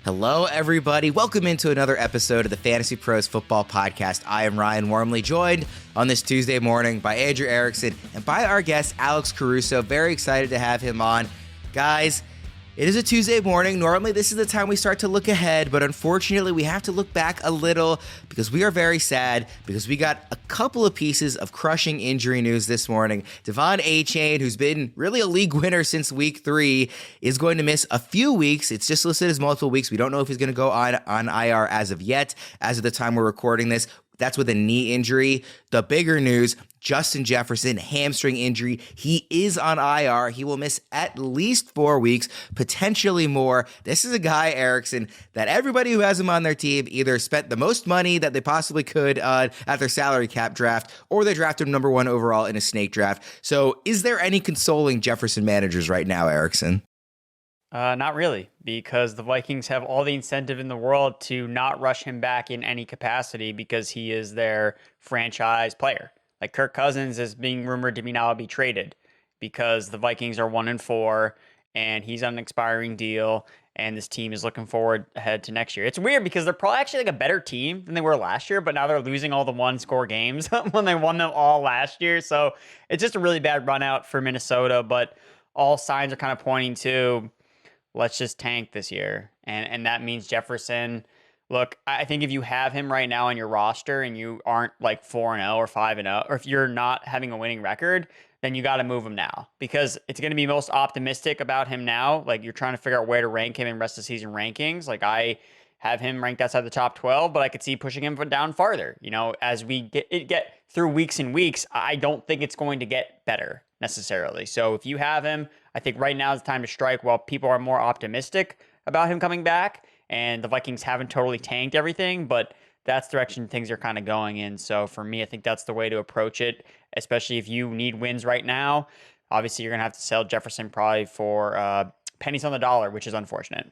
Hello, everybody. Welcome into another episode of the Fantasy Pros Football Podcast. I am Ryan Wormeli, joined on this Tuesday morning by Andrew Erickson and by our guest, Alex Caruso. Very excited to have him on. Guys, it is a Tuesday morning. Normally, this is the time we start to look ahead, but unfortunately, we have to look back a little because we are very sad because we got a couple of pieces of crushing injury news this morning. Devon Achane, who's been really a league winner since week 3, is going to miss a few weeks. It's just listed as multiple weeks. We don't know if he's going to go on IR as of yet, as of the time we're recording this. That's with a knee injury. The bigger news, Justin Jefferson, hamstring injury. He is on IR. He will miss at least 4 weeks, potentially more. This is a guy, Erickson, that everybody who has him on their team either spent the most money that they possibly could at their salary cap draft, or they drafted him number 1 overall in a snake draft. So is there any consoling Jefferson managers right now, Erickson? Not really, because the Vikings have all the incentive in the world to not rush him back in any capacity because he is their franchise player. Like Kirk Cousins is being rumored to now be traded because the Vikings are 1-4 and he's on an expiring deal and this team is looking forward ahead to next year. It's weird because they're probably actually like a better team than they were last year, but now they're losing all the one-score games when they won them all last year. So it's just a really bad run out for Minnesota, but all signs are kind of pointing to let's just tank this year. And that means Jefferson. Look, I think if you have him right now on your roster and you aren't like 4-0 or 5-0, or if you're not having a winning record, then you got to move him now because it's going to be most optimistic about him now. Like you're trying to figure out where to rank him in rest of season rankings. Like I have him ranked outside the top 12, but I could see pushing him down farther. You know, as we get through weeks and weeks, I don't think it's going to get better necessarily. So if you have him, I think right now is the time to strike while people are more optimistic about him coming back. And the Vikings haven't totally tanked everything, but that's the direction things are kind of going in. So for me, I think that's the way to approach it, especially if you need wins right now. Obviously, you're going to have to sell Jefferson probably for pennies on the dollar, which is unfortunate.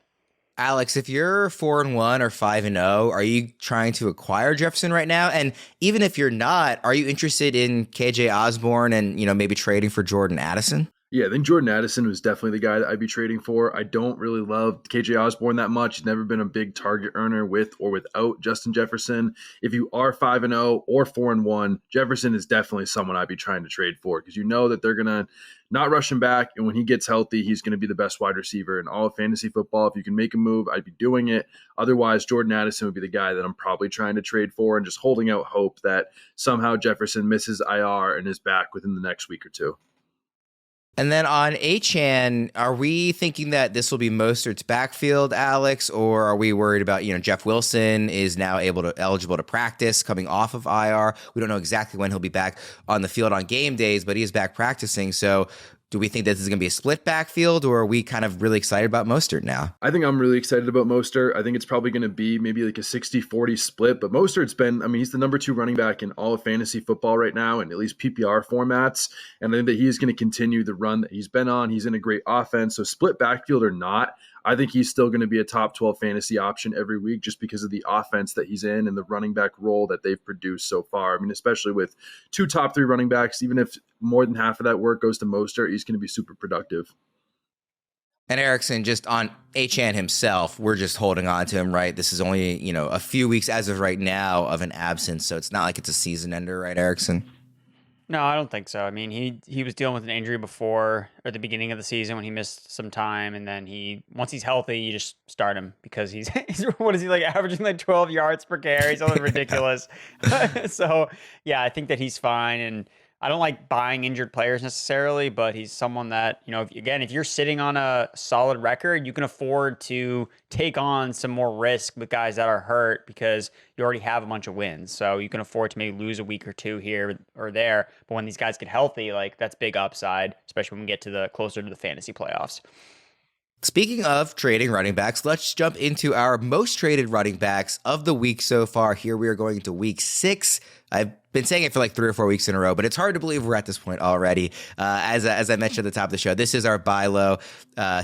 Alex, if you're 4-1 or 5-0, are you trying to acquire Jefferson right now? And even if you're not, are you interested in KJ Osborne and, maybe trading for Jordan Addison? Yeah, I think Jordan Addison was definitely the guy that I'd be trading for. I don't really love KJ Osborne that much. He's never been a big target earner with or without Justin Jefferson. If you are 5-0 or 4-1, Jefferson is definitely someone I'd be trying to trade for because you know that they're going to not rush him back. And when he gets healthy, he's going to be the best wide receiver in all of fantasy football. If you can make a move, I'd be doing it. Otherwise, Jordan Addison would be the guy that I'm probably trying to trade for and just holding out hope that somehow Jefferson misses IR and is back within the next week or two. And then on Achane, are we thinking that this will be Mostert's backfield, Alex, or are we worried about, Jeff Wilson is now eligible to practice coming off of IR? We don't know exactly when he'll be back on the field on game days, but he is back practicing. So do we think this is going to be a split backfield, or are we kind of really excited about Mostert now? I think I'm really excited about Mostert. I think it's probably going to be maybe like a 60-40 split, but Mostert's been, he's the number 2 running back in all of fantasy football right now, in at least PPR formats, and I think that he's going to continue the run that he's been on. He's in a great offense, so split backfield or not, I think he's still going to be a top 12 fantasy option every week just because of the offense that he's in and the running back role that they've produced so far. Especially with 2 top 3 running backs, even if more than half of that work goes to Mostert, he's going to be super productive. And Erickson, just on Achane himself, we're just holding on to him, right? This is only, a few weeks as of right now of an absence, so it's not like it's a season ender, right, Erickson? No, I don't think so. He was dealing with an injury before, or at the beginning of the season when he missed some time, and then once he's healthy, you just start him because he's what is he like averaging like 12 yards per carry, something ridiculous. So yeah, I think that he's fine, and I don't like buying injured players necessarily, but he's someone that, if you're sitting on a solid record, you can afford to take on some more risk with guys that are hurt because you already have a bunch of wins. So you can afford to maybe lose a week or 2 here or there. But when these guys get healthy, that's big upside, especially when we get to closer to the fantasy playoffs. Speaking of trading running backs, let's jump into our most traded running backs of the week so far. Here we are going into week 6. I've been saying it for like 3 or 4 weeks in a row, but it's hard to believe we're at this point already. As I mentioned at the top of the show, this is our buy low,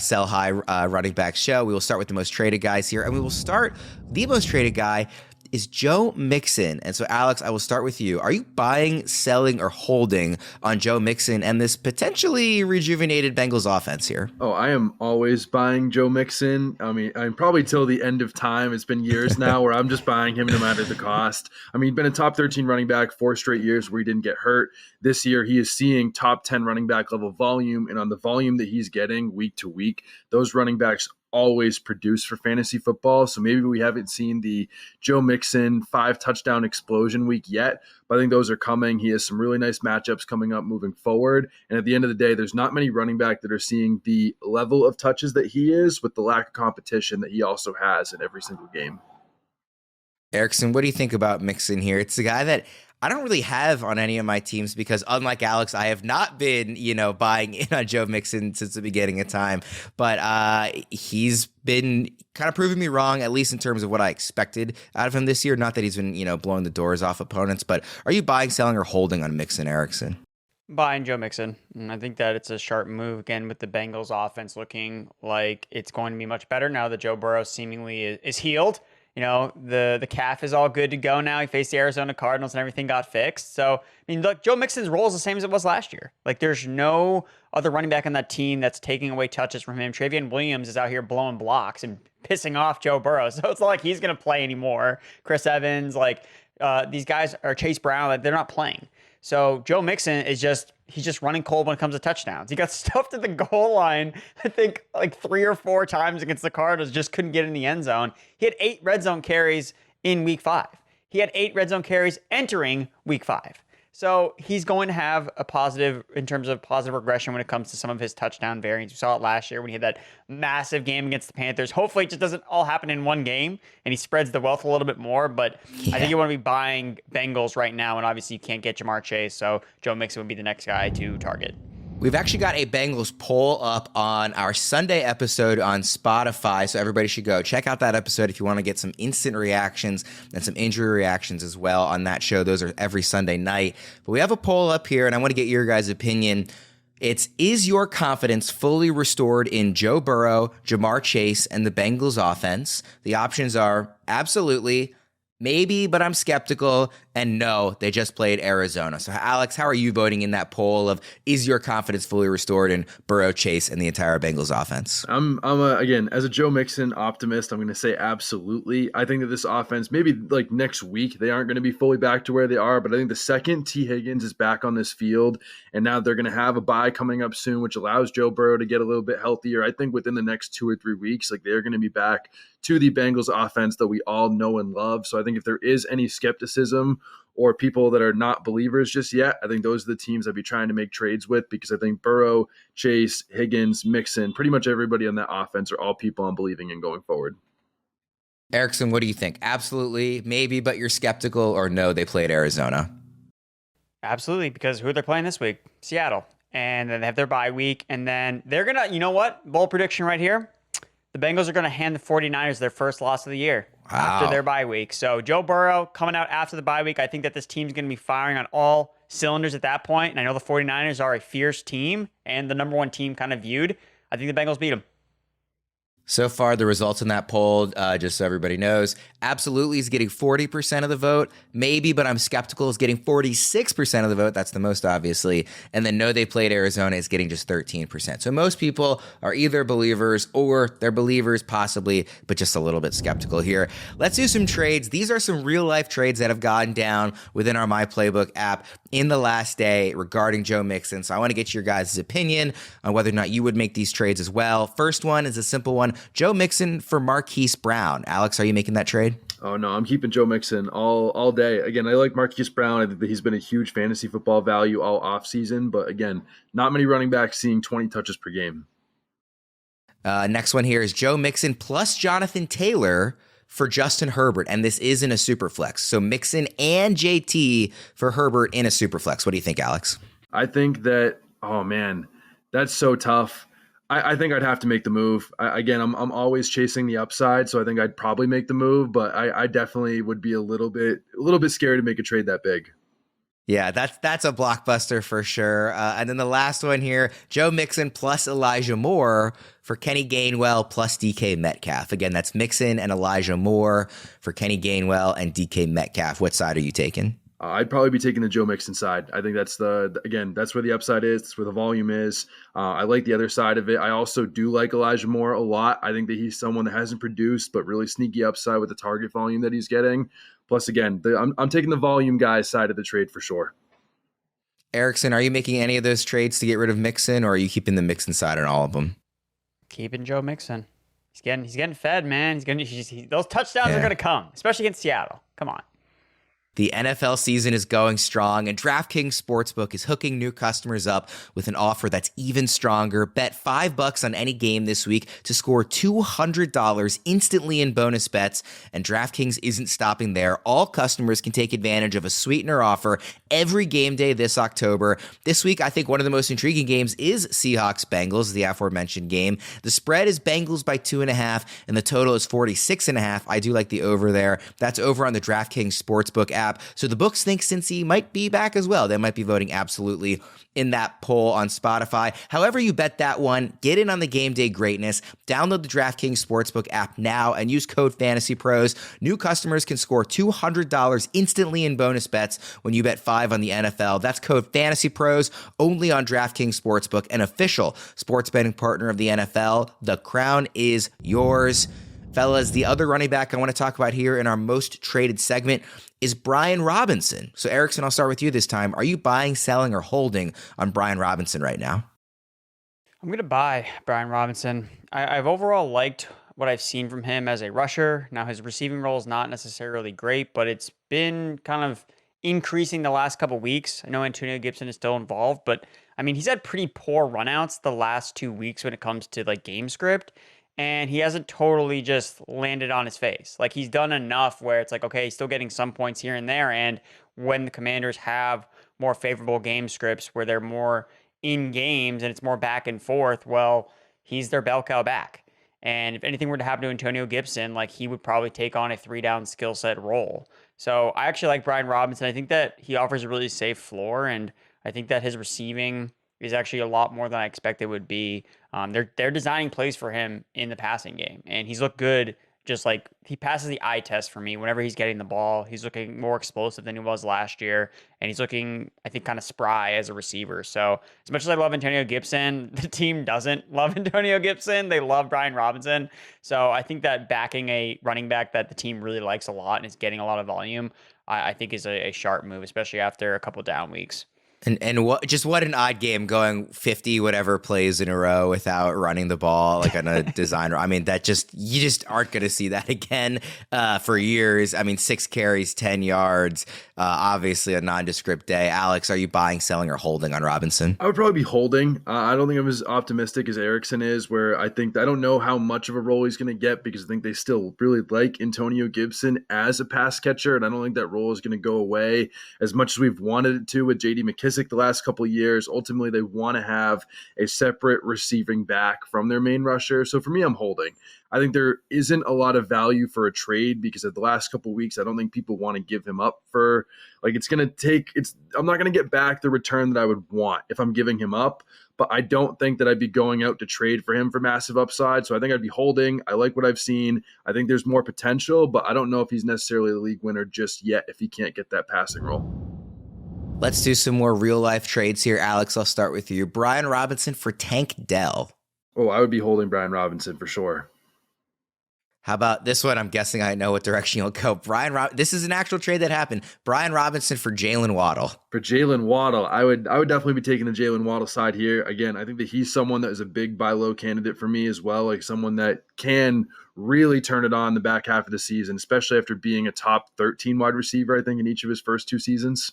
sell high running back show. We will start with the most traded guys here, and we will start the most traded guy is Joe Mixon. And so, Alex, I will start with you. Are you buying, selling, or holding on Joe Mixon and this potentially rejuvenated Bengals offense here? Oh, I am always buying Joe Mixon. I mean, I'm probably till the end of time. It's been years now where I'm just buying him no matter the cost. I mean, he's been a top 13 running back 4 straight years where he didn't get hurt. This year, he is seeing top 10 running back level volume. And on the volume that he's getting week to week, those running backs always produce for fantasy football. So maybe we haven't seen the Joe Mixon 5 touchdown explosion week yet, but I think those are coming. He has some really nice matchups coming up moving forward. And at the end of the day, there's not many running back that are seeing the level of touches that he is with the lack of competition that he also has in every single game. Erickson, what do you think about Mixon here? It's a guy that I don't really have on any of my teams because, unlike Alex, I have not been, buying in on Joe Mixon since the beginning of time. But he's been kind of proving me wrong, at least in terms of what I expected out of him this year. Not that he's been, blowing the doors off opponents. But are you buying, selling, or holding on Mixon, Erickson? Buying Joe Mixon. And I think that it's a sharp move, again, with the Bengals offense looking like it's going to be much better now that Joe Burrow seemingly is healed. The calf is all good to go now. He faced the Arizona Cardinals and everything got fixed. So, I mean, look, Joe Mixon's role is the same as it was last year. Like, there's no other running back on that team that's taking away touches from him. Kyren Williams is out here blowing blocks and pissing off Joe Burrow. So it's not like he's going to play anymore. Chris Evans, these guys, are Chase Brown, they're not playing. So Joe Mixon he's just running cold when it comes to touchdowns. He got stuffed at the goal line, I think, like 3 or 4 times against the Cardinals, just couldn't get in the end zone. He had 8 red zone carries in week 5. He had 8 red zone carries entering week 5. So he's going to have a positive, in terms of positive regression when it comes to some of his touchdown variants. We saw it last year when he had that massive game against the Panthers. Hopefully it just doesn't all happen in one game and he spreads the wealth a little bit more. But I think you want to be buying Bengals right now, and obviously you can't get Jamar Chase, so Joe Mixon would be the next guy to target. We've actually got a Bengals poll up on our Sunday episode on Spotify, so everybody should go check out that episode if you want to get some instant reactions and some injury reactions as well on that show. Those are every Sunday night. But we have a poll up here, and I want to get your guys' opinion. Is your confidence fully restored in Joe Burrow, Jamar Chase, and the Bengals offense? The options are absolutely, maybe, but I'm skeptical, and no, they just played Arizona. So, Alex, how are you voting in that poll of is your confidence fully restored in Burrow, Chase, and the entire Bengals offense? Again, as a Joe Mixon optimist, I'm going to say absolutely. I think that this offense, maybe like next week, they aren't going to be fully back to where they are, but I think the second T. Higgins is back on this field, and now they're going to have a bye coming up soon, which allows Joe Burrow to get a little bit healthier. I think within the next 2 or 3 weeks, they're going to be back to the Bengals offense that we all know and love. So I think if there is any skepticism or people that are not believers just yet, I think those are the teams I'd be trying to make trades with, because I think Burrow, Chase, Higgins, Mixon, pretty much everybody on that offense are all people I'm believing in going forward. Erickson, what do you think? Absolutely, maybe, but you're skeptical, or no, they played Arizona? Absolutely, because who are they playing this week? Seattle. And then they have their bye week, and then they're going to, you know what? Bold prediction right here. The Bengals are going to hand the 49ers their first loss of the year after their bye week. So Joe Burrow coming out after the bye week, I think that this team's going to be firing on all cylinders at that point. And I know the 49ers are a fierce team and the number 1 team kind of viewed. I think the Bengals beat them. So far, the results in that poll, just so everybody knows, absolutely is getting 40% of the vote. Maybe, but I'm skeptical, is getting 46% of the vote. That's the most, obviously. And then no, they played Arizona is getting just 13%. So most people are either believers or they're believers possibly, but just a little bit skeptical here. Let's do some trades. These are some real life trades that have gone down within our My Playbook app in the last day regarding Joe Mixon. So I want to get your guys' opinion on whether or not you would make these trades as well. First one is a simple one. Joe Mixon for Marquise Brown. Alex, are you making that trade? Oh, no, I'm keeping Joe Mixon all day. Again, I like Marquise Brown. I think that he's been a huge fantasy football value all offseason. But again, not many running backs seeing 20 touches per game. Next one here is Joe Mixon plus Jonathan Taylor for Justin Herbert. And this is in a super flex. So Mixon and JT for Herbert in a super flex. What do you think, Alex? I think that, oh, man, that's so tough. I think I'd have to make the move. I'm always chasing the upside, so I think I'd probably make the move, but I definitely would be a little bit scared to make a trade that big. Yeah, that's a blockbuster for sure. And then the last one here, Joe Mixon plus Elijah Moore for Kenny Gainwell plus DK Metcalf. Again, that's Mixon and Elijah Moore for Kenny Gainwell and DK Metcalf. What side are you taking? I'd probably be taking the Joe Mixon side. I think that's that's where the upside is. That's where the volume is. I like the other side of it. I also do like Elijah Moore a lot. I think that he's someone that hasn't produced, but really sneaky upside with the target volume that he's getting. Plus, again, I'm taking the volume guys side of the trade for sure. Erickson, are you making any of those trades to get rid of Mixon, or are you keeping the Mixon side on all of them? Keeping Joe Mixon. He's getting fed, man. Those touchdowns are going to come, especially against Seattle. Come on. The NFL season is going strong, and DraftKings Sportsbook is hooking new customers up with an offer that's even stronger. Bet $5 on any game this week to score $200 instantly in bonus bets, and DraftKings isn't stopping there. All customers can take advantage of a sweetener offer every game day this October. This week, I think one of the most intriguing games is Seahawks-Bengals, the aforementioned game. The spread is Bengals by 2.5, and the total is 46.5. I do like the over there. That's over on the DraftKings Sportsbook app. So the books think Cincy might be back as well. They might be voting absolutely in that poll on Spotify. However you bet that one, get in on the game day greatness. Download the DraftKings Sportsbook app now and use code FANTASYPROS. New customers can score $200 instantly in bonus bets when you bet $5 on the NFL. That's code FANTASYPROS only on DraftKings Sportsbook, an official sports betting partner of the NFL. The crown is yours. Fellas, the other running back I want to talk about here in our most traded segment is Brian Robinson. So Erickson, I'll start with you this time. Are you buying, selling, or holding on Brian Robinson right now? I'm going to buy Brian Robinson. I've overall liked what I've seen from him as a rusher. Now, his receiving role is not necessarily great, but it's been kind of increasing the last couple weeks. I know Antonio Gibson is still involved, but I mean, he's had pretty poor runouts the last 2 weeks when it comes to like game script. And he hasn't totally just landed on his face. Like, he's done enough where it's like, okay, he's still getting some points here and there. And when the Commanders have more favorable game scripts where they're more in games and it's more back and forth, well, he's their bell cow back. And if anything were to happen to Antonio Gibson, like, he would probably take on a 3-down skill set role. So I actually like Brian Robinson. I think that he offers a really safe floor, and I think that his receiving is actually a lot more than I expected it would be. They're designing plays for him in the passing game, and he's looked good. Just like he passes the eye test for me whenever he's getting the ball. He's looking more explosive than he was last year, and he's looking, I think, kind of spry as a receiver. So as much as I love Antonio Gibson, the team doesn't love Antonio Gibson. They love Brian Robinson. So I think that backing a running back that the team really likes a lot and is getting a lot of volume, I think is a sharp move, especially after a couple down weeks. And what an odd game going 50 whatever plays in a row without running the ball like on a designer. I mean, you just aren't going to see that again for years. I mean, 6 carries, 10 yards, obviously a nondescript day. Alex, are you buying, selling, or holding on Robinson? I would probably be holding. I don't think I'm as optimistic as Erickson is, where I don't know how much of a role he's going to get, because I think they still really like Antonio Gibson as a pass catcher, and I don't think that role is going to go away as much as we've wanted it to with J.D. McKissick the last couple of years. Ultimately, they want to have a separate receiving back from their main rusher. So for me, I'm holding. I think there isn't a lot of value for a trade because of the last couple of weeks. I don't think people want to give him up for I'm not going to get back the return that I would want if I'm giving him up, but I don't think that I'd be going out to trade for him for massive upside. So I think I'd be holding. I like what I've seen. I think there's more potential, but I don't know if he's necessarily the league winner just yet if he can't get that passing role. Let's do some more real-life trades here. Alex, I'll start with you. Brian Robinson for Tank Dell. Oh, I would be holding Brian Robinson for sure. How about this one? I'm guessing I know what direction you'll go. This is an actual trade that happened. Brian Robinson for Jalen Waddle. For Jalen Waddle, I would definitely be taking the Jalen Waddle side here. Again, I think that he's someone that is a big buy low candidate for me as well, like someone that can really turn it on the back half of the season, especially after being a top 13 wide receiver, I think, in each of his first 2 seasons.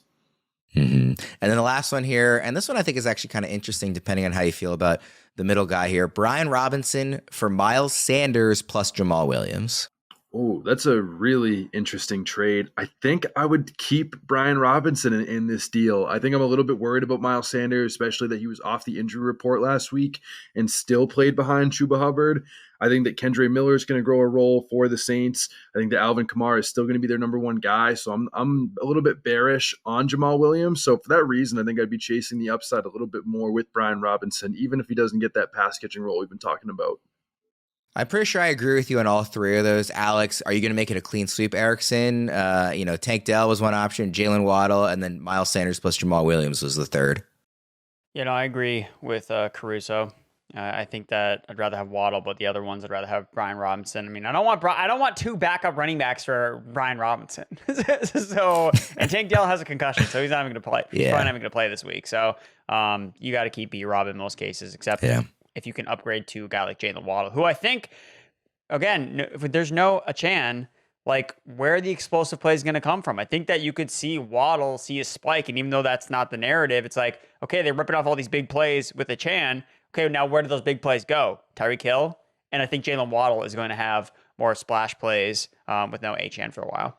Mm-hmm. And then the last one here, and this one I think is actually kind of interesting depending on how you feel about the middle guy here. Brian Robinson for Miles Sanders plus Jamaal Williams. Oh, that's a really interesting trade. I think I would keep Brian Robinson in this deal. I think I'm a little bit worried about Miles Sanders, especially that he was off the injury report last week and still played behind Chuba Hubbard. I think that Kendre Miller is going to grow a role for the Saints. I think that Alvin Kamara is still going to be their number one guy. So I'm a little bit bearish on Jamaal Williams. So for that reason, I think I'd be chasing the upside a little bit more with Brian Robinson, even if he doesn't get that pass catching role we've been talking about. I'm pretty sure I agree with you on all three of those. Alex, are you going to make it a clean sweep? Erickson, Tank Dell was one option, Jalen Waddle, and then Miles Sanders plus Jamaal Williams was the third. I agree with Caruso. I think that I'd rather have Waddle, but the other ones I'd rather have Brian Robinson. I mean, I don't want two backup running backs for Brian Robinson. And Tank Dell has a concussion, so he's not even going to play. He's probably not even going to play this week. So you got to keep B-Rob in most cases, except if you can upgrade to a guy like Jalen Waddle, who I think, again, if there's no Achan, like, where are the explosive plays going to come from? I think that you could see Waddle see a spike, and even though that's not the narrative, it's like, okay, they're ripping off all these big plays with Achan. Okay, now where do those big plays go? Tyreek Hill, and I think Jalen Waddle is going to have more splash plays with no Achan for a while.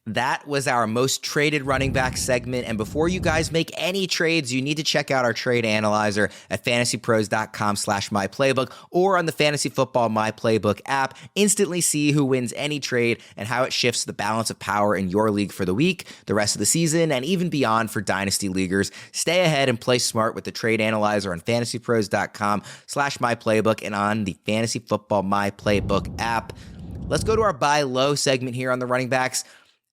That was our most traded running back segment. And before you guys make any trades, you need to check out our trade analyzer at fantasypros.com/myplaybook or on the Fantasy Football My Playbook app. Instantly see who wins any trade and how it shifts the balance of power in your league for the week, the rest of the season, and even beyond for dynasty leaguers. Stay ahead and play smart with the trade analyzer on fantasypros.com/myplaybook and on the Fantasy Football My Playbook app. Let's go to our buy low segment here on the running backs.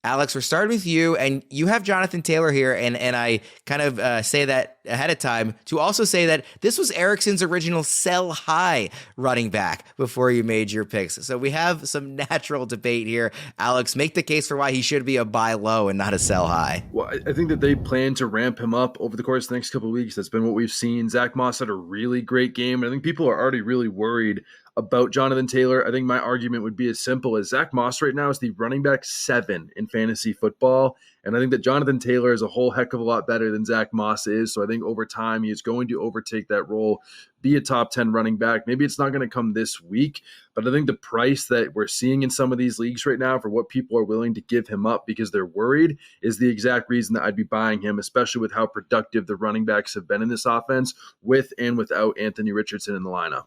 Alex, we're starting with you, and you have Jonathan Taylor here, and I kind of say that ahead of time to also say that this was Erickson's original sell high running back before you made your picks. So we have some natural debate here. Alex, make the case for why he should be a buy low and not a sell high. Well, I think that they plan to ramp him up over the course of the next couple of weeks. That's been what we've seen. Zach Moss had a really great game, and I think people are already really worried about Jonathan Taylor. I think my argument would be as simple as Zach Moss right now is the running back 7 in fantasy football. And I think that Jonathan Taylor is a whole heck of a lot better than Zach Moss is. So I think over time, he is going to overtake that role, be a top 10 running back. Maybe it's not going to come this week, but I think the price that we're seeing in some of these leagues right now for what people are willing to give him up because they're worried is the exact reason that I'd be buying him, especially with how productive the running backs have been in this offense with and without Anthony Richardson in the lineup.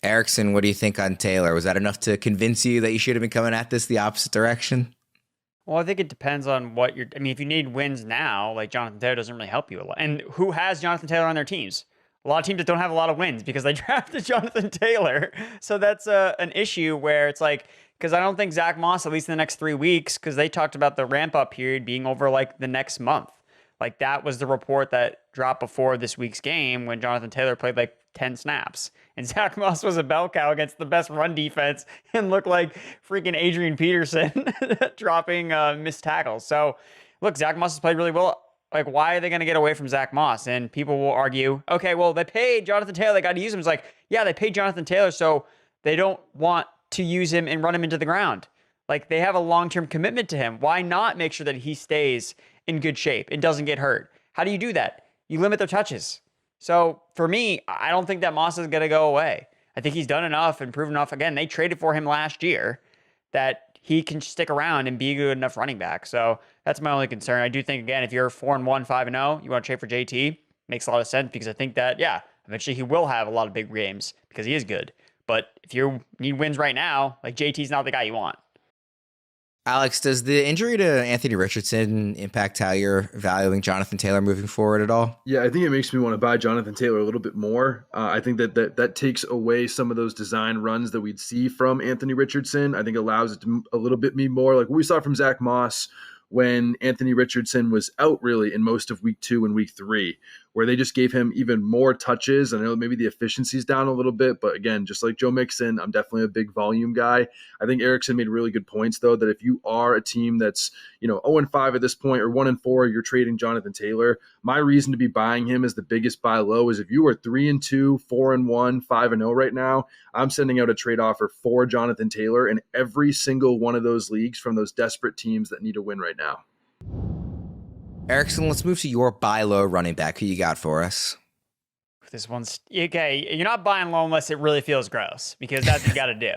Erickson, what do you think on Taylor? Was that enough to convince you that you should have been coming at this the opposite direction? Well, I think it depends on what you're... I mean, if you need wins now, like Jonathan Taylor doesn't really help you a lot. And who has Jonathan Taylor on their teams? A lot of teams that don't have a lot of wins because they drafted Jonathan Taylor. So that's an issue where it's like... Because I don't think Zach Moss, at least in the next 3 weeks, because they talked about the ramp-up period being over like the next month. Like that was the report that dropped before this week's game when Jonathan Taylor played like 10 snaps. And Zach Moss was a bell cow against the best run defense and looked like freaking Adrian Peterson dropping missed tackles. So, look, Zach Moss has played really well. Like, why are they going to get away from Zach Moss? And people will argue, okay, well, they paid Jonathan Taylor. They got to use him. It's like, yeah, they paid Jonathan Taylor, so they don't want to use him and run him into the ground. Like, they have a long-term commitment to him. Why not make sure that he stays in good shape and doesn't get hurt? How do you do that? You limit their touches. So for me, I don't think that Moss is going to go away. I think he's done enough and proven enough. Again, they traded for him last year that he can stick around and be a good enough running back. So that's my only concern. I do think, again, if you're 4-1, 5-0, you want to trade for JT, makes a lot of sense because I think that, yeah, eventually he will have a lot of big games because he is good. But if you need wins right now, like JT's not the guy you want. Alex, does the injury to Anthony Richardson impact how you're valuing Jonathan Taylor moving forward at all? Yeah, I think it makes me want to buy Jonathan Taylor a little bit more. I think that takes away some of those design runs that we'd see from Anthony Richardson. I think it allows it to a little bit be more like what we saw from Zach Moss when Anthony Richardson was out really in most of week 2 and week 3, where they just gave him even more touches. I know maybe the efficiency's down a little bit, but again, just like Joe Mixon, I'm definitely a big volume guy. I think Erickson made really good points though, that if you are a team that's, 0-5 at this point or 1-4, you're trading Jonathan Taylor. My reason to be buying him as the biggest buy low is if you are 3-2, 4-1, 5-0 right now, I'm sending out a trade offer for Jonathan Taylor in every single one of those leagues from those desperate teams that need a win right now. Erickson, let's move to your buy low running back. Who you got for us? This one's okay. You're not buying low unless it really feels gross because that's what you got to do.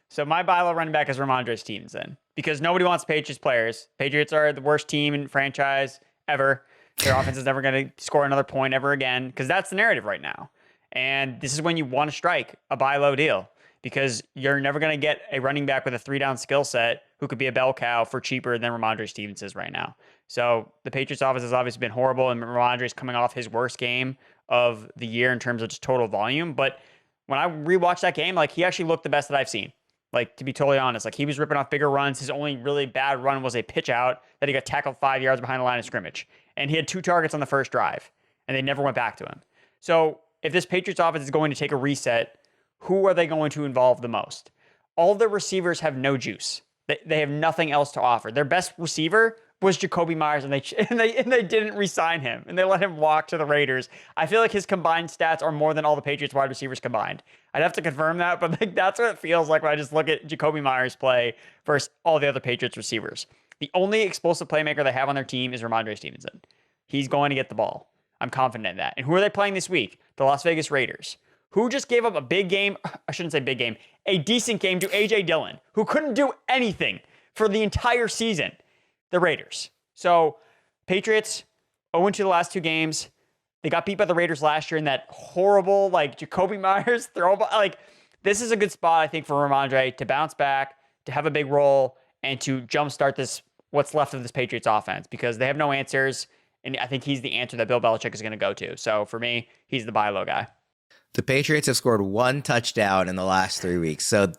So my buy low running back is Rhamondre Stevenson because nobody wants Patriots players. Patriots are the worst team in franchise ever. Their offense is never going to score another point ever again because that's the narrative right now. And this is when you want to strike a buy low deal, because you're never going to get a running back with a 3-down skill set who could be a bell cow for cheaper than Rhamondre Stevenson is right now. So the Patriots offense has obviously been horrible, and Rhamondre is coming off his worst game of the year in terms of just total volume. But when I rewatched that game, like, he actually looked the best that I've seen. Like, to be totally honest, like, he was ripping off bigger runs. His only really bad run was a pitch out that he got tackled 5 yards behind the line of scrimmage. And he had 2 targets on the first drive, and they never went back to him. So if this Patriots offense is going to take a reset, who are they going to involve the most? All the receivers have no juice. They have nothing else to offer. Their best receiver was Jacoby Myers, and they didn't re-sign him, and they let him walk to the Raiders. I feel like his combined stats are more than all the Patriots wide receivers combined. I'd have to confirm that, but like, that's what it feels like when I just look at Jacoby Myers play versus all the other Patriots receivers. The only explosive playmaker they have on their team is Rhamondre Stevenson. He's going to get the ball. I'm confident in that. And who are they playing this week? The Las Vegas Raiders, who just gave up a big game. I shouldn't say big game, a decent game to A.J. Dillon, who couldn't do anything for the entire season. The Raiders. So Patriots 0-2 the last 2 games. They got beat by the Raiders last year in that horrible, like, Jacoby Myers throw. Like, this is a good spot, I think, for Rhamondre to bounce back, to have a big role, and to jumpstart this, what's left of this Patriots offense, because they have no answers. And I think he's the answer that Bill Belichick is going to go to. So for me, he's the buy low guy. The Patriots have scored 1 touchdown in the last 3 weeks. So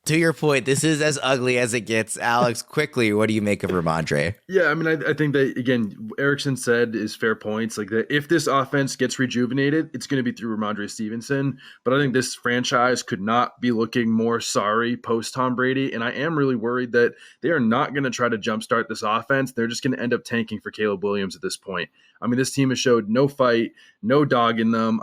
to your point, this is as ugly as it gets. Alex, quickly, what do you make of Rhamondre? Yeah, I mean, I think that, again, Erickson said is fair points. Like, that if this offense gets rejuvenated, it's going to be through Rhamondre Stevenson. But I think this franchise could not be looking more sorry post Tom Brady. And I am really worried that they are not going to try to jumpstart this offense. They're just going to end up tanking for Caleb Williams at this point. I mean, this team has showed no fight, no dog in them.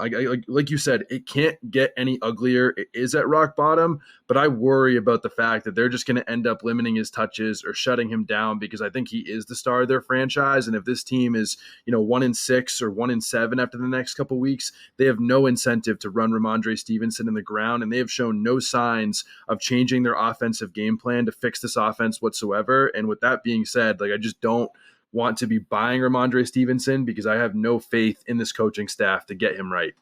Like you said, it can't get any uglier. It is at rock bottom, but I worry about the fact that they're just going to end up limiting his touches or shutting him down, because I think he is the star of their franchise. And if this team is, 1-6 or 1-7 after the next couple weeks, they have no incentive to run Rhamondre Stevenson in the ground, and they have shown no signs of changing their offensive game plan to fix this offense whatsoever. And with that being said, like, I just don't want to be buying Rhamondre Stevenson, because I have no faith in this coaching staff to get him right.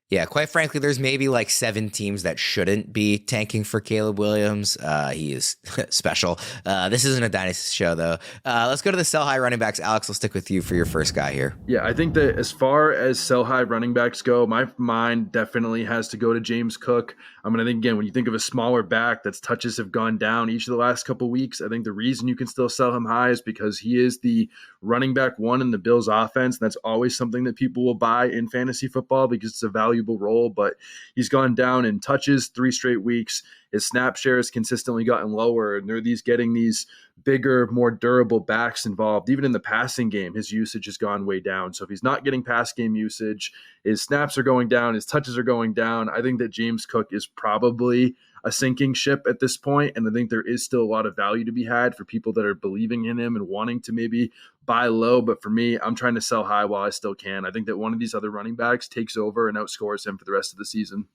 Yeah, quite frankly, there's maybe like 7 teams that shouldn't be tanking for Caleb Williams. He is special. This isn't a dynasty show, though. Let's go to the sell high running backs. Alex, we'll stick with you for your first guy here. Yeah, I think that as far as sell high running backs go, my mind definitely has to go to James Cook. I mean, I think, again, when you think of a smaller back that's touches have gone down each of the last couple weeks, I think the reason you can still sell him high is because he is the running back 1 in the Bills offense. And that's always something that people will buy in fantasy football because it's a valuable role. But he's gone down in touches 3 straight weeks. His snap share has consistently gotten lower, and they're getting these bigger, more durable backs involved. Even in the passing game, his usage has gone way down. So if he's not getting pass game usage, his snaps are going down, his touches are going down. I think that James Cook is probably a sinking ship at this point, and I think there is still a lot of value to be had for people that are believing in him and wanting to maybe buy low. But for me, I'm trying to sell high while I still can. I think that one of these other running backs takes over and outscores him for the rest of the season.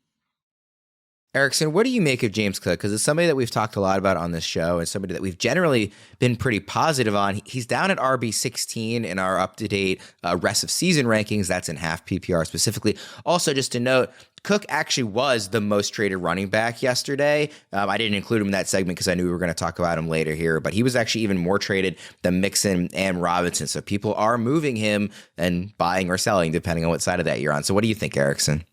Erickson, what do you make of James Cook? Because it's somebody that we've talked a lot about on this show and somebody that we've generally been pretty positive on. He's down at RB16 in our up-to-date rest of season rankings. That's in half PPR specifically. Also, just to note, Cook actually was the most traded running back yesterday. I didn't include him in that segment because I knew we were going to talk about him later here, but he was actually even more traded than Mixon and Robinson. So people are moving him and buying or selling depending on what side of that you're on. So what do you think, Erickson?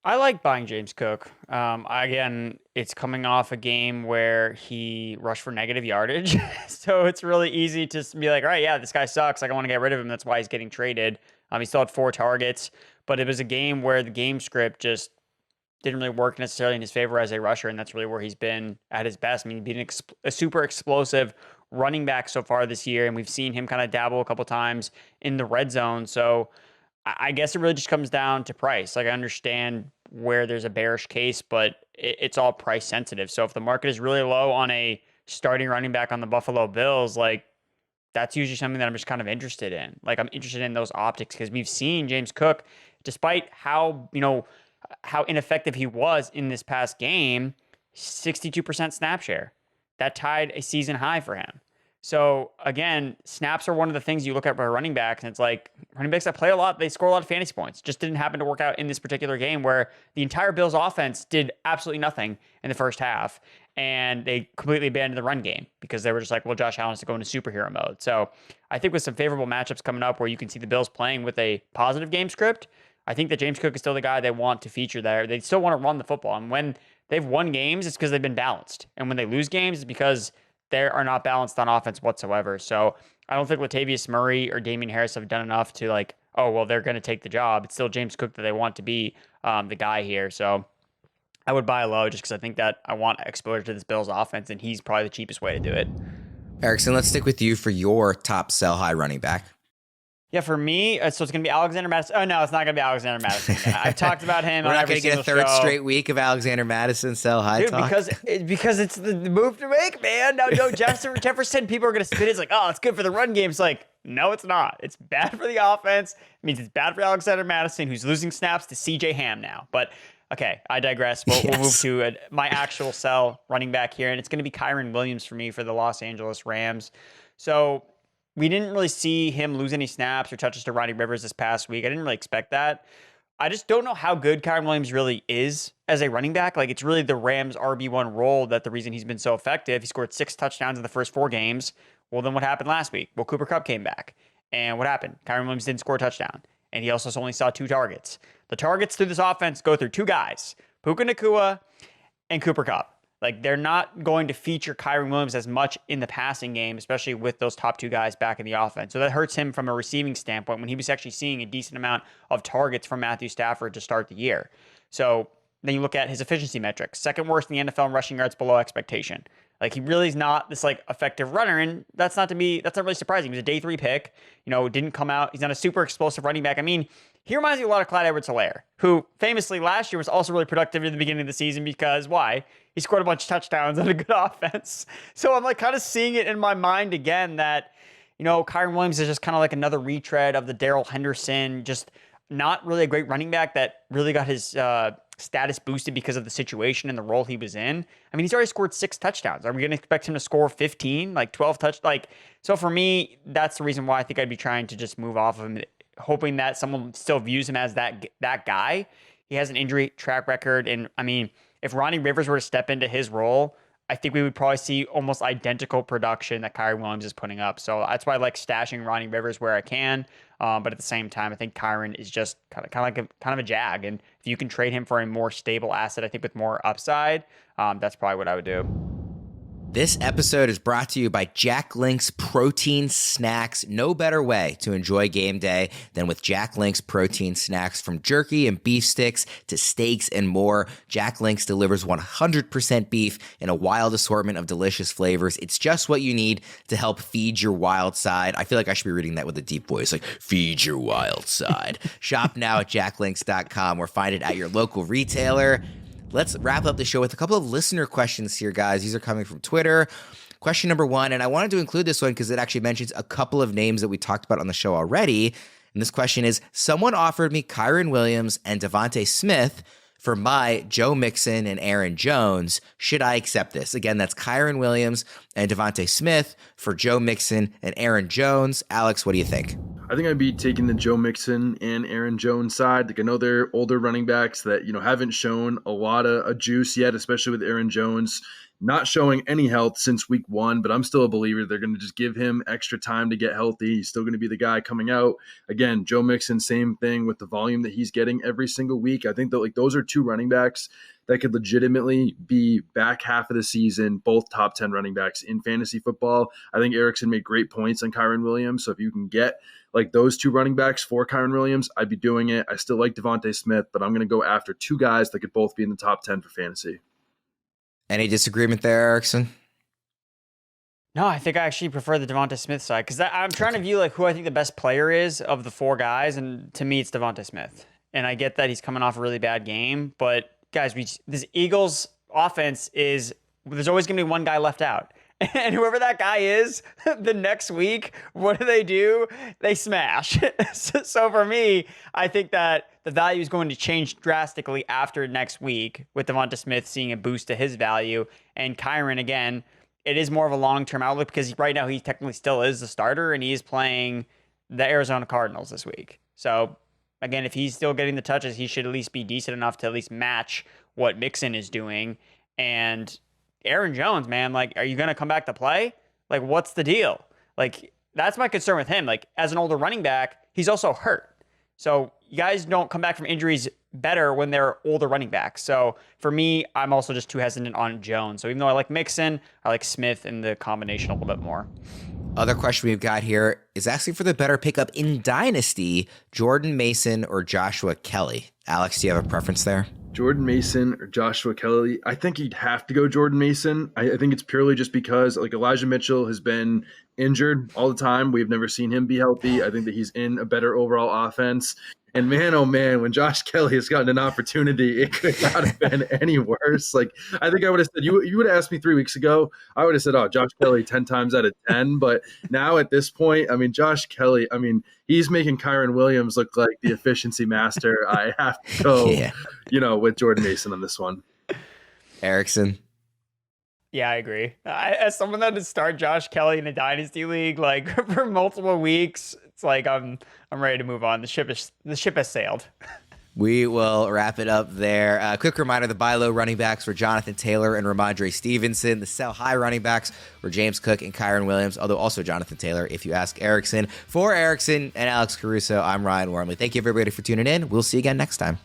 I like buying James Cook. Again, it's coming off a game where he rushed for negative yardage. So it's really easy to be like, all right, yeah, this guy sucks. Like, I want to get rid of him. That's why he's getting traded. He still had 4 targets, but it was a game where the game script just didn't really work necessarily in his favor as a rusher, and that's really where he's been at his best. I mean, he's been a super explosive running back so far this year, and we've seen him kind of dabble a couple times in the red zone. So I guess it really just comes down to price. Like, I understand where there's a bearish case, but it's all price sensitive. So if the market is really low on a starting running back on the Buffalo Bills, like, that's usually something that I'm just kind of interested in. Like, I'm interested in those optics because we've seen James Cook, despite how ineffective he was in this past game, 62% snap share. That tied a season high for him. So again, snaps are one of the things you look at by running backs, and it's like running backs that play a lot, they score a lot of fantasy points. Just didn't happen to work out in this particular game where the entire Bills offense did absolutely nothing in the first half, and they completely abandoned the run game because they were just like, well, Josh Allen has to go into superhero mode. So I think with some favorable matchups coming up where you can see the Bills playing with a positive game script, I think that James Cook is still the guy they want to feature there. They still want to run the football. And when they've won games, it's because they've been balanced. And when they lose games, it's because they are not balanced on offense whatsoever. So I don't think Latavius Murray or Damian Harris have done enough to like, oh, well, they're going to take the job. It's still James Cook that they want to be the guy here. So I would buy low just because I think that I want exposure to this Bills offense, and he's probably the cheapest way to do it. Erickson, let's stick with you for your top sell high running back. Yeah, for me, so it's going to be Alexander Madison. Oh, no, it's not going to be Alexander Madison. I've talked about him. We're on not every going to get a single third show. straight week of Alexander Madison sell high Dude, talk. because it's the move to make, man. Now, no, Jefferson, people are going to spit it. It's like, oh, it's good for the run game. It's like, no, it's not. It's bad for the offense. It means it's bad for Alexander Madison, who's losing snaps to CJ Ham now. But, okay, I digress. We'll move to my actual sell running back here, and it's going to be Kyren Williams for me for the Los Angeles Rams. So we didn't really see him lose any snaps or touches to Ronnie Rivers this past week. I didn't really expect that. I just don't know how good Kyren Williams really is as a running back. Like, it's really the Rams' RB1 role that the reason he's been so effective. He scored 6 touchdowns in the first 4 games. Well, then what happened last week? Well, Cooper Kupp came back. And what happened? Kyren Williams didn't score a touchdown. And he also only saw 2 targets. The targets through this offense go through 2 guys, Puka Nacua and Cooper Kupp. Like, they're not going to feature Kyren Williams as much in the passing game, especially with those top 2 guys back in the offense. So that hurts him from a receiving standpoint when he was actually seeing a decent amount of targets from Matthew Stafford to start the year. So then you look at his efficiency metrics, second worst in the NFL in rushing yards below expectation. Like, he really is not this like effective runner, and that's not really surprising. He was a day 3 pick, didn't come out. He's not a super explosive running back. I mean, he reminds me a lot of Clyde Edwards-Helaire, who famously last year was also really productive in the beginning of the season because why? He scored a bunch of touchdowns on a good offense. So I'm like kind of seeing it in my mind again that, Kyren Williams is just kind of like another retread of the Darrell Henderson, just not really a great running back that really got his status boosted because of the situation and the role he was in. I mean, he's already scored 6 touchdowns. Are we going to expect him to score 15, like 12 so for me, that's the reason why I think I'd be trying to just move off of him, hoping that someone still views him as that guy. He has an injury track record. And I mean, if Ronnie Rivers were to step into his role, I think we would probably see almost identical production that Kyren Williams is putting up. So that's why I like stashing Ronnie Rivers where I can. But at the same time, I think Kyren is just kind of a jag. And if you can trade him for a more stable asset, I think with more upside, that's probably what I would do. This episode is brought to you by Jack Link's Protein Snacks. No better way to enjoy game day than with Jack Link's Protein Snacks. From jerky and beef sticks to steaks and more, Jack Link's delivers 100% beef in a wild assortment of delicious flavors. It's just what you need to help feed your wild side. I feel like I should be reading that with a deep voice, like, feed your wild side. Shop now at jacklinks.com or find it at your local retailer. Let's wrap up the show with a couple of listener questions here, guys. These are coming from Twitter. Question number 1, and I wanted to include this one because it actually mentions a couple of names that we talked about on the show already. And this question is, someone offered me Kyren Williams and Devontae Smith for my Joe Mixon and Aaron Jones. Should I accept this? Again, that's Kyren Williams and Devontae Smith for Joe Mixon and Aaron Jones. Alex, what do you think? I think I'd be taking the Joe Mixon and Aaron Jones side. Like, I know they're older running backs that, haven't shown a lot of juice yet, especially with Aaron Jones not showing any health since week 1, but I'm still a believer they're going to just give him extra time to get healthy. He's still going to be the guy coming out. Again, Joe Mixon, same thing with the volume that he's getting every single week. I think that those are 2 running backs that could legitimately be back half of the season, both top 10 running backs in fantasy football. I think Erickson made great points on Kyren Williams. So if you can get those 2 running backs for Kyren Williams, I'd be doing it. I still like Devontae Smith, but I'm going to go after 2 guys that could both be in the top 10 for fantasy. Any disagreement there, Erickson? No, I think I actually prefer the Devontae Smith side because I'm trying to view who I think the best player is of the 4 guys, and to me, it's Devontae Smith. And I get that he's coming off a really bad game, but guys, this Eagles offense there's always going to be one guy left out. And whoever that guy is, the next week, what do? They smash. So for me, I think that the value is going to change drastically after next week with Devonta Smith seeing a boost to his value. And Kyren, again, it is more of a long-term outlook because right now he technically still is the starter and he's playing the Arizona Cardinals this week. So again, if he's still getting the touches, he should at least be decent enough to at least match what Mixon is doing. And Aaron Jones, man, like, are you going to come back to play? Like, what's the deal? Like, that's my concern with him. Like, as an older running back, he's also hurt. So you guys don't come back from injuries better when they're older running backs. So for me, I'm also just too hesitant on Jones. So even though I like Mixon, I like Smith in the combination a little bit more. Other question we've got here is asking for the better pickup in Dynasty, Jordan Mason or Joshua Kelly. Alex, do you have a preference there? Jordan Mason or Joshua Kelly? I think he'd have to go Jordan Mason. I think it's purely just because like Elijah Mitchell has been injured all the time. We've never seen him be healthy. I think that he's in a better overall offense. And man, oh man, when Josh Kelly has gotten an opportunity, it could not have been any worse. Like, I think I would have said, you would have asked me 3 weeks ago, I would have said, oh, Josh Kelly 10 times out of 10. But now at this point, I mean, Josh Kelly, I mean, he's making Kyren Williams look like the efficiency master. I have to go, with Jordan Mason on this one. Erickson. Yeah, I agree. As someone that has started Josh Kelly in a dynasty league, like for multiple weeks, it's like I'm ready to move on. The ship has sailed. We will wrap it up there. Quick reminder, the buy low running backs were Jonathan Taylor and Rhamondre Stevenson. The sell high running backs were James Cook and Kyren Williams, although also Jonathan Taylor, if you ask Erickson. For Erickson and Alex Caruso, I'm Ryan Wormeli. Thank you, everybody, for tuning in. We'll see you again next time.